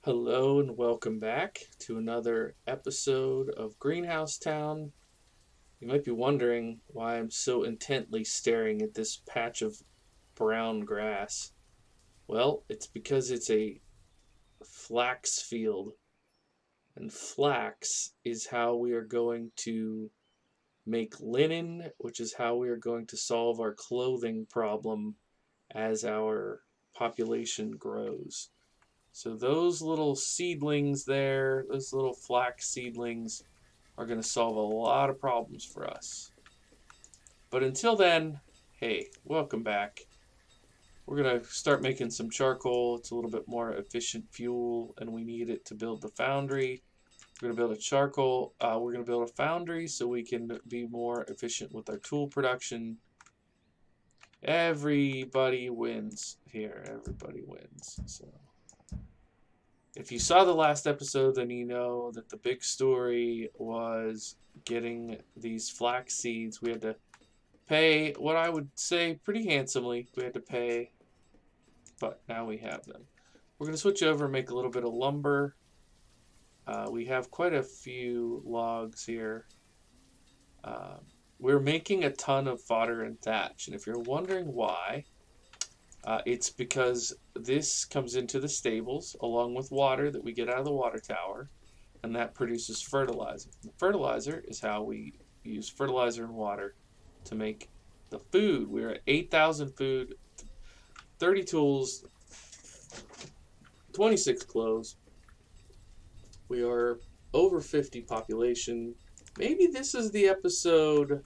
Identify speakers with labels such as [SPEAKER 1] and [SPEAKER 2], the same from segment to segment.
[SPEAKER 1] Hello and welcome back to another episode of Greenhouse Town. You might be wondering why I'm so intently staring at this patch of brown grass. Well, it's because it's a flax field, and flax is how we are going to make linen, which is how we are going to solve our clothing problem as our population grows. So those little seedlings there, those little flax seedlings, are going to solve a lot of problems for us. But until then, hey, welcome back. We're going to start making some charcoal. It's a little bit more efficient fuel, and we need it to build the foundry. We're going to build a charcoal. We're going to build a foundry so we can be more efficient with our tool production. Everybody wins here. Everybody wins. So. If you saw the last episode, then you know that the big story was getting these flax seeds. We had to pay what I would say pretty handsomely. We had to pay, but now we have them. We're going to switch over and make a little bit of lumber. We have quite a few logs here. We're making a ton of fodder and thatch, and if you're wondering why, it's because this comes into the stables along with water that we get out of the water tower, and that produces fertilizer. The fertilizer is how we use fertilizer and water to make the food. We're at 8,000 food, 30 tools, 26 clothes. We are over 50 population. Maybe this is the episode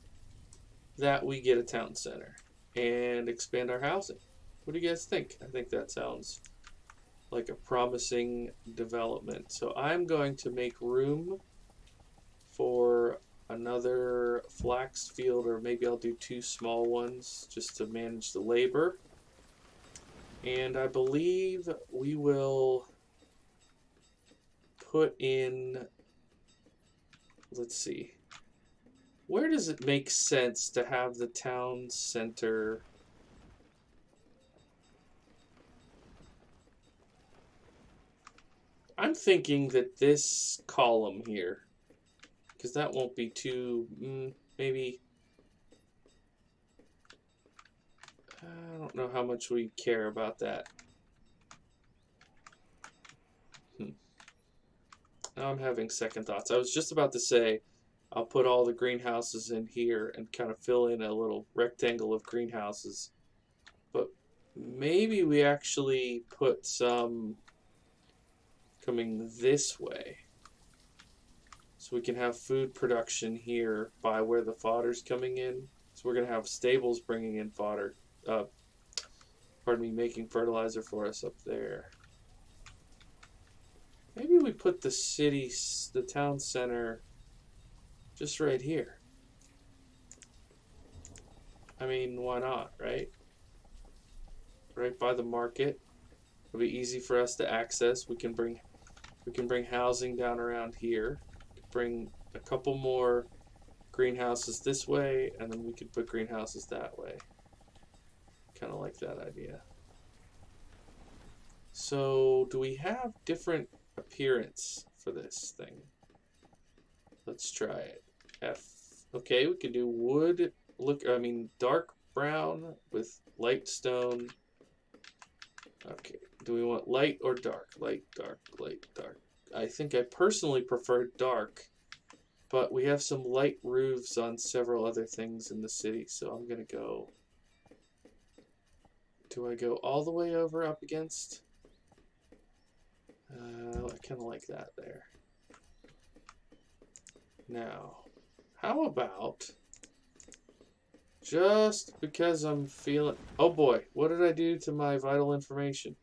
[SPEAKER 1] that we get a town center and expand our housing. What do you guys think? I think that sounds like a promising development. So I'm going to make room for another flax field, or maybe I'll do two small ones just to manage the labor. And I believe we will put in, let's see, where does it make sense to have the town center? I'm thinking that this column here, because that won't be too, maybe, I don't know how much we care about that. Now I'm having second thoughts. I was just about to say I'll put all the greenhouses in here and kind of fill in a little rectangle of greenhouses. But maybe we actually put some coming this way. So we can have food production here by where the fodder's coming in. So we're going to have stables bringing in fodder. Pardon me, making fertilizer for us up there. Maybe we put the town center, just right here. I mean, why not, right? Right by the market. It'll be easy for us to access. We can bring housing down around here. Bring a couple more greenhouses this way, and then we could put greenhouses that way. Kind of like that idea. So, do we have different appearance for this thing? Let's try it. F. Okay, we can do wood. Dark brown with light stone. Okay, do we want light or dark? Light, dark, light, dark. I think I personally prefer dark, but we have some light roofs on several other things in the city, so I'm going to go. Do I go all the way over up against? I kind of like that there. Now, how about just because I'm feeling... Oh boy, what did I do to my vital information?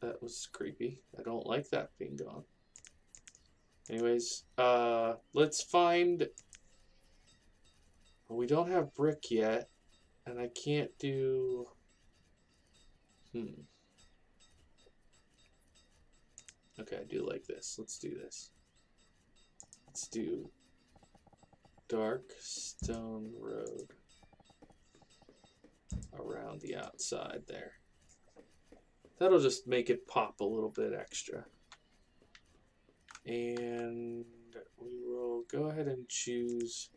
[SPEAKER 1] That was creepy. I don't like that being gone. Anyways, let's find... Well, we don't have brick yet, and I can't do... Okay, I do like this. Let's do this. Let's do dark stone road around the outside there. That'll just make it pop a little bit extra. And we will go ahead and choose.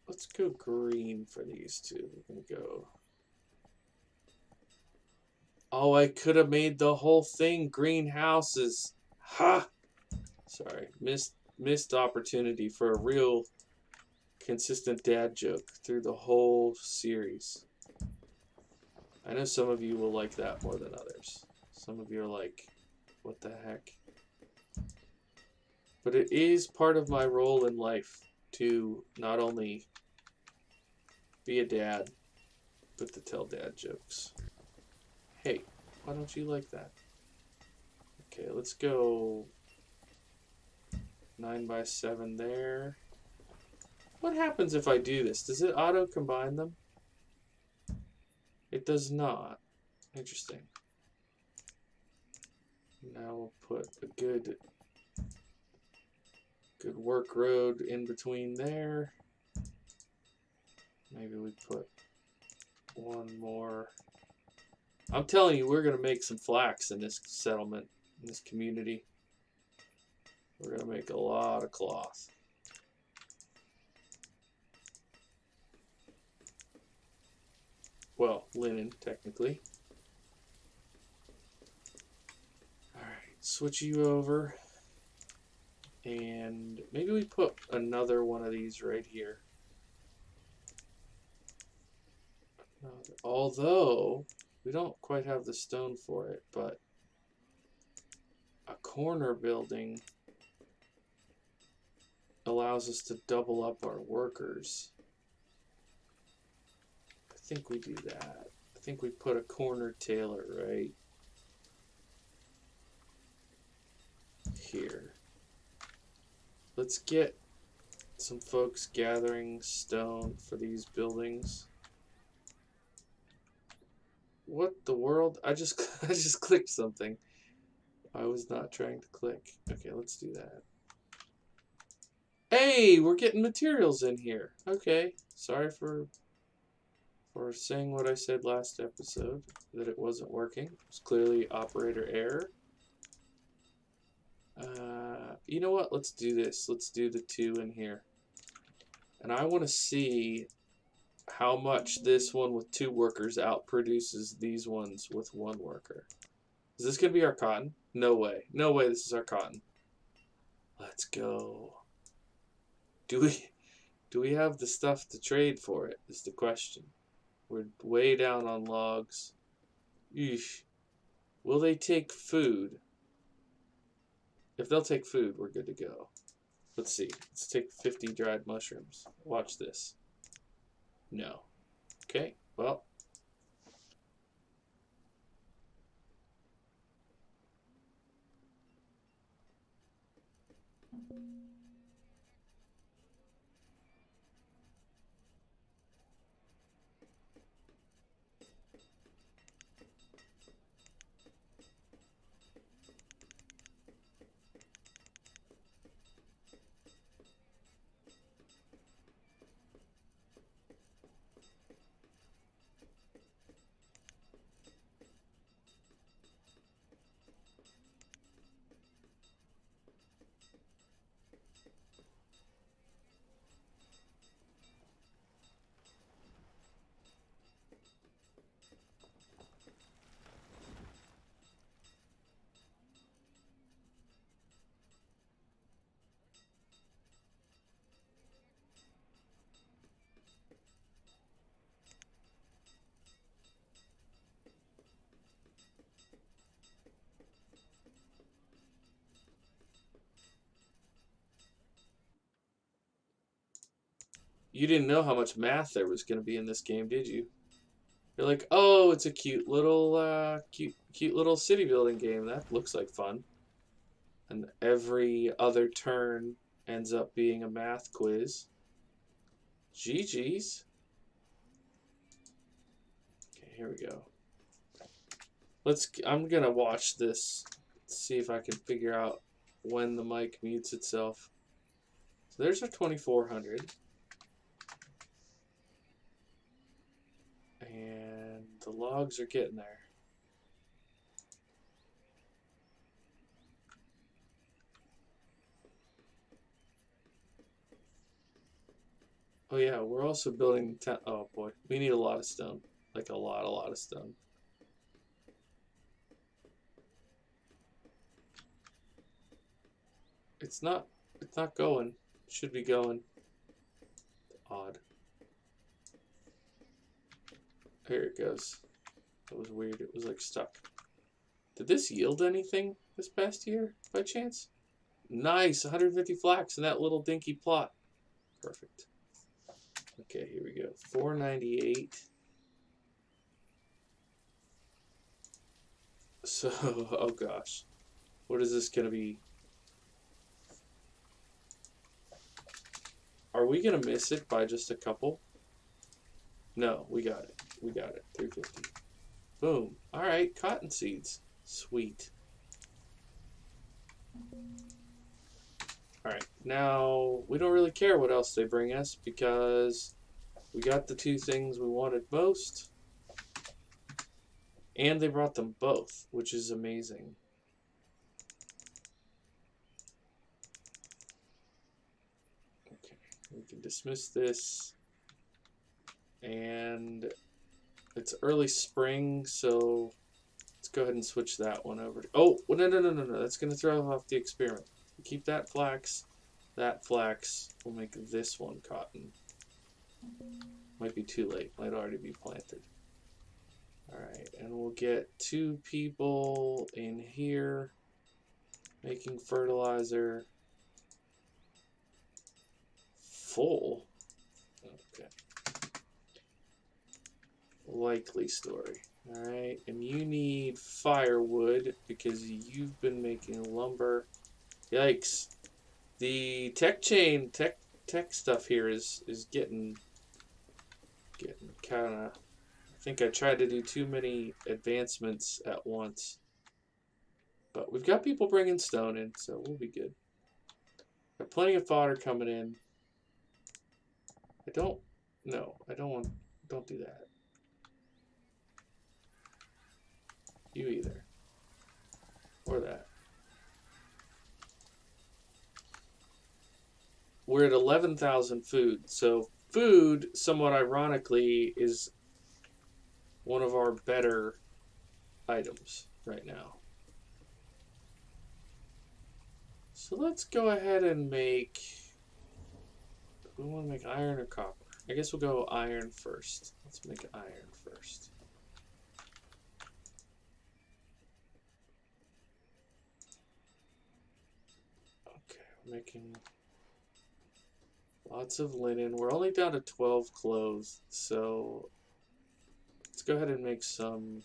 [SPEAKER 1] Let's go green for these two. We're going to go. Oh, I could have made the whole thing greenhouses. Ha! Sorry, missed opportunity for a real consistent dad joke through the whole series. I know some of you will like that more than others. Some of you are like, what the heck? But it is part of my role in life to not only be a dad, but to tell dad jokes. Hey, why don't you like that? Okay, let's go 9x7 there. What happens if I do this? Does it auto combine them? It does not. Interesting. Now we'll put a good work road in between there. Maybe we put one more. I'm telling you, we're going to make some flax in this settlement, in this community. We're going to make a lot of cloth. Well, linen, technically. Alright, switch you over. And maybe we put another one of these right here. Although, we don't quite have the stone for it, but a corner building allows us to double up our workers. I think we do that. I think we put a corner tailor right here. Let's get some folks gathering stone for these buildings. What the world? I just clicked something. I was not trying to click. Okay, let's do that. Hey, we're getting materials in here. Okay, sorry for saying what I said last episode, that it wasn't working. It was clearly operator error. You know what? Let's do this. Let's do the 2 in here. And I want to see how much this one with 2 workers outproduces these ones with 1 worker. Is this going to be our cotton? No way. No way this is our cotton. Let's go. Do we have the stuff to trade for it, is the question. We're way down on logs. Eesh. Will they take food? If they'll take food, we're good to go. Let's see. Let's take 50 dried mushrooms. Watch this. No. Okay, well. You didn't know how much math there was going to be in this game, did you? You're like, oh, it's a cute little city building game. That looks like fun. And every other turn ends up being a math quiz. GG's. Okay, here we go. I'm gonna watch this, see if I can figure out when the mic mutes itself. So there's our 2400. And the logs are getting there. Oh yeah, we're also building oh boy, we need a lot of stone. Like a lot of stone. It's not going. It should be going. Odd. Here it goes. That was weird. It was like stuck. Did this yield anything this past year by chance? Nice, 150 flax in that little dinky plot. Perfect. Okay, here we go. 498. So, oh gosh. What is this going to be? Are we going to miss it by just a couple? No, we got it. We got it. 350. Boom. All right, cotton seeds. Sweet. All right, now we don't really care what else they bring us because we got the two things we wanted most. And they brought them both, which is amazing. Okay, we can dismiss this. And it's early spring, so let's go ahead and switch that one over. Oh, no. That's going to throw off the experiment. Keep that flax. That flax. We'll make this one cotton. Might be too late. Might already be planted. Alright, and we'll get 2 people in here making fertilizer. Full? Okay. Likely story. Alright, and you need firewood because you've been making lumber. Yikes. The tech stuff here is getting kind of... I think I tried to do too many advancements at once. But we've got people bringing stone in, so we'll be good. Got plenty of fodder coming in. Don't do that. You either. Or that. We're at 11,000 food. So food, somewhat ironically, is one of our better items right now. So let's go ahead and make... We want to make iron or copper? I guess we'll go iron first. Let's make iron first. Okay, we're making lots of linen. We're only down to 12 clothes, so let's go ahead and make some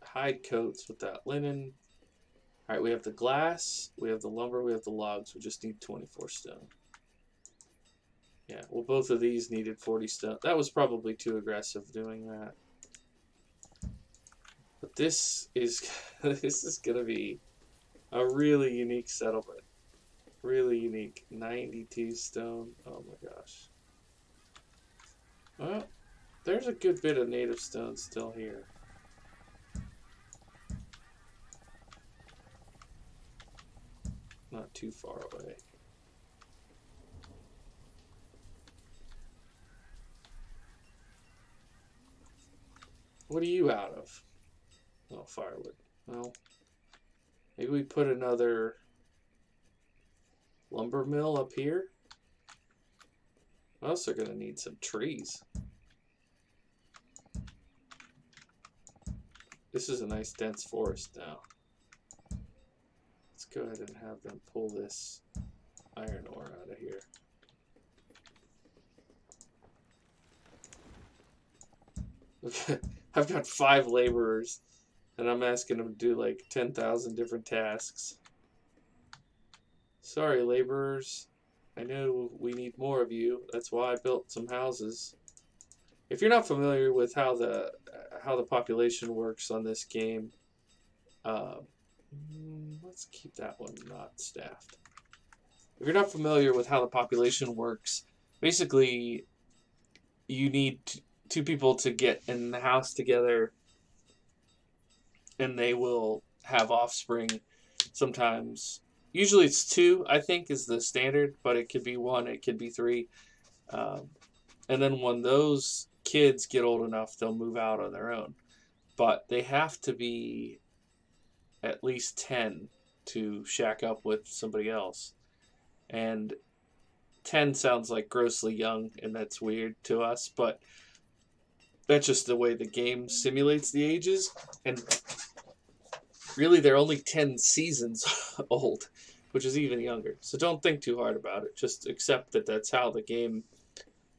[SPEAKER 1] hide coats with that linen. All right, we have the glass, we have the lumber, we have the logs. We just need 24 stone. Yeah, well, both of these needed 40 stone. That was probably too aggressive doing that. But this is this is gonna be a really unique settlement. Really unique. 92 stone. Oh my gosh. Well, there's a good bit of native stone still here. Not too far away. What are you out of? Oh, firewood. Well, maybe we put another lumber mill up here. We're also gonna need some trees. This is a nice dense forest now. Let's go ahead and have them pull this iron ore out of here. Okay, I've got 5 laborers, and I'm asking them to do like 10,000 different tasks. Sorry, laborers. I know we need more of you. That's why I built some houses. If you're not familiar with how the population works on this game, let's keep that one not staffed. If you're not familiar with how the population works, basically you need two people to get in the house together, and they will have offspring. Sometimes, usually it's two, I think, is the standard, but it could be one, it could be three. Um, and then when those kids get old enough, they'll move out on their own. But they have to be at least 10 to shack up with somebody else. And 10 sounds like grossly young, and that's weird to us, but that's just the way the game simulates the ages. And really, they're only 10 seasons old, which is even younger. So don't think too hard about it. Just accept that that's how the game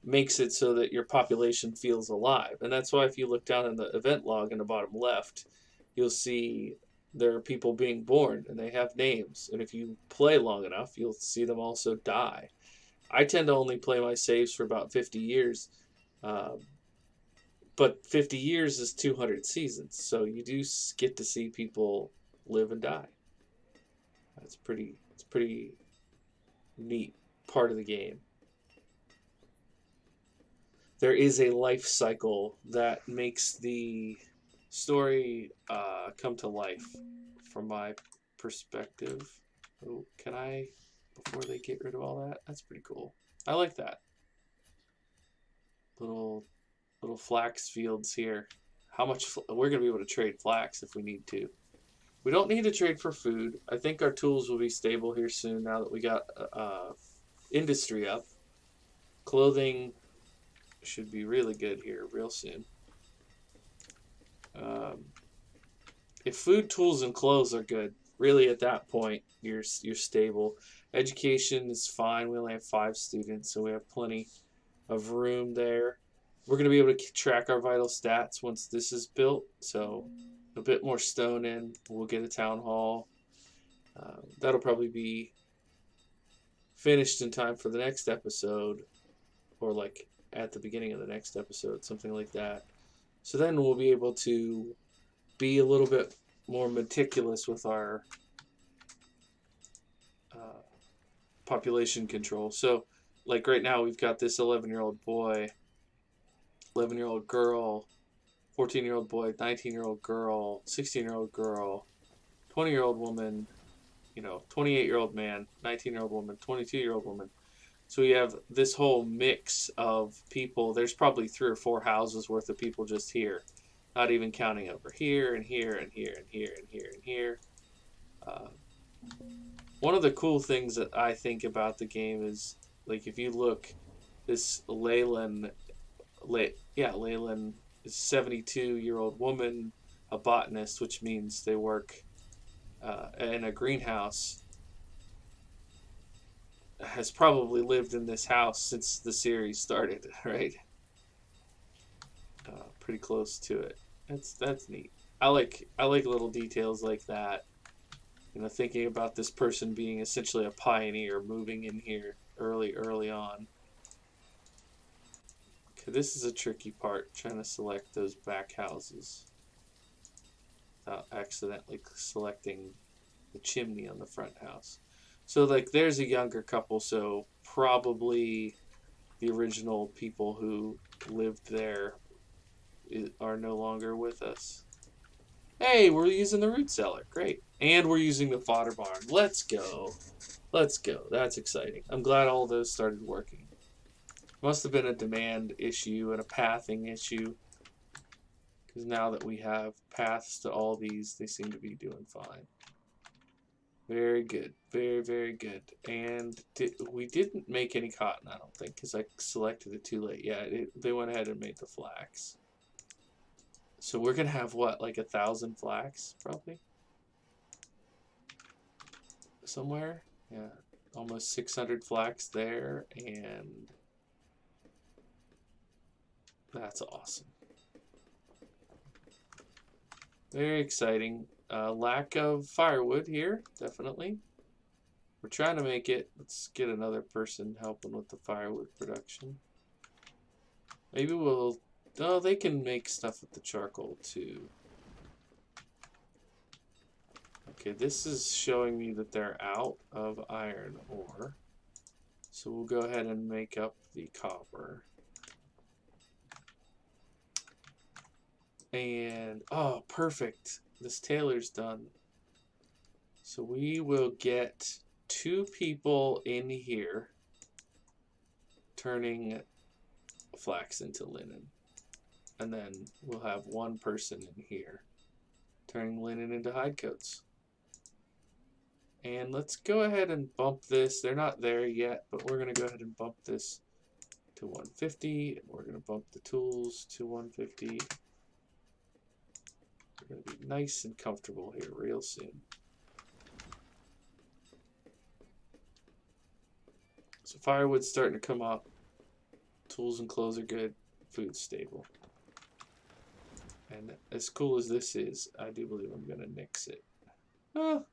[SPEAKER 1] makes it so that your population feels alive. And that's why if you look down in the event log in the bottom left, you'll see there are people being born and they have names. And if you play long enough, you'll see them also die. I tend to only play my saves for about 50 years. Um, but 50 years is 200 seasons. So you do get to see people live and die. It's pretty neat part of the game. There is a life cycle that makes the story come to life from my perspective. Oh, can I, before they get rid of all that? That's pretty cool. I like that. Little flax fields here. How much we're going to be able to trade flax if we need to. We don't need to trade for food. I think our tools will be stable here soon now that we got industry up. Clothing should be really good here real soon. If food, tools, and clothes are good, really at that point you're stable. Education is fine. We only have 5 students, so we have plenty of room there. We're going to be able to track our vital stats once this is built. So a bit more stone in. We'll get a town hall. That'll probably be finished in time for the next episode, or like at the beginning of the next episode, something like that. So then we'll be able to be a little bit more meticulous with our population control. So like right now we've got this 11-year-old boy, 11-year-old girl, 14-year-old boy, 19-year-old girl, 16-year-old girl, 20-year-old woman, 28-year-old man, 19-year-old woman, 22-year-old woman. So we have this whole mix of people. There's probably 3 or 4 houses worth of people just here, not even counting over here and here and here and here and here and here. One of the cool things that I think about the game is, like, if you look, this Leyland is a 72-year-old woman, a botanist, which means they work in a greenhouse, has probably lived in this house since the series started, right? Pretty close to it. That's neat. I like little details like that. Thinking about this person being essentially a pioneer, moving in here early on. Okay, this is a tricky part, trying to select those back houses without accidentally selecting the chimney on the front house. So like there's a younger couple, so probably the original people who lived there are no longer with us. Hey, we're using the root cellar. Great. And we're using the fodder barn. Let's go. Let's go. That's exciting. I'm glad all those started working. Must have been a demand issue and a pathing issue. Because now that we have paths to all these, they seem to be doing fine. Very good. Very, very good. And we didn't make any cotton, I don't think, because I selected it too late. Yeah, they went ahead and made the flax. So we're going to have, what, like 1,000 flax, probably? Somewhere? Yeah, almost 600 flax there, and that's awesome. Very exciting. Lack of firewood here, definitely. We're trying to make it. Let's get another person helping with the firewood production. Maybe we'll... Oh, they can make stuff with the charcoal too. Okay, this is showing me that they're out of iron ore. So we'll go ahead and make up the copper. And, oh, perfect. This tailor's done. So we will get 2 people in here turning flax into linen. And then we'll have 1 person in here turning linen into hide coats. And let's go ahead and bump this. They're not there yet, but we're going to go ahead and bump this to 150. We're going to bump the tools to 150. We're going to be nice and comfortable here real soon. So firewood's starting to come up. Tools and clothes are good. Food's stable. And as cool as this is, I do believe I'm going to nix it. Oh,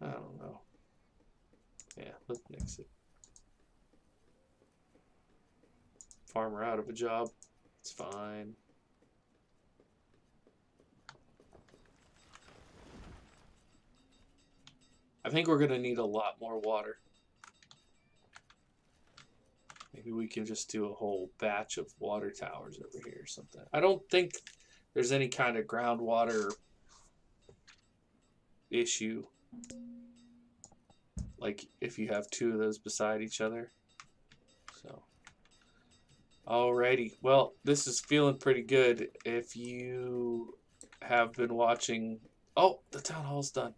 [SPEAKER 1] I don't know. Yeah, let's nix it. Farmer out of a job. It's fine. I think we're going to need a lot more water. Maybe we can just do a whole batch of water towers over here or something. I don't think there's any kind of groundwater issue. Like if you have 2 of those beside each other. So, alrighty. Well, this is feeling pretty good. If you have been watching... Oh, the town hall's done.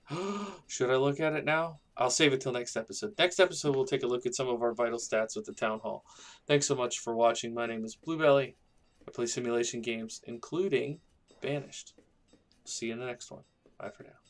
[SPEAKER 1] Should I look at it now? I'll save it till next episode. Next episode, we'll take a look at some of our vital stats with the town hall. Thanks so much for watching. My name is Bluebelly. I play simulation games, including Banished. See you in the next one. Bye for now.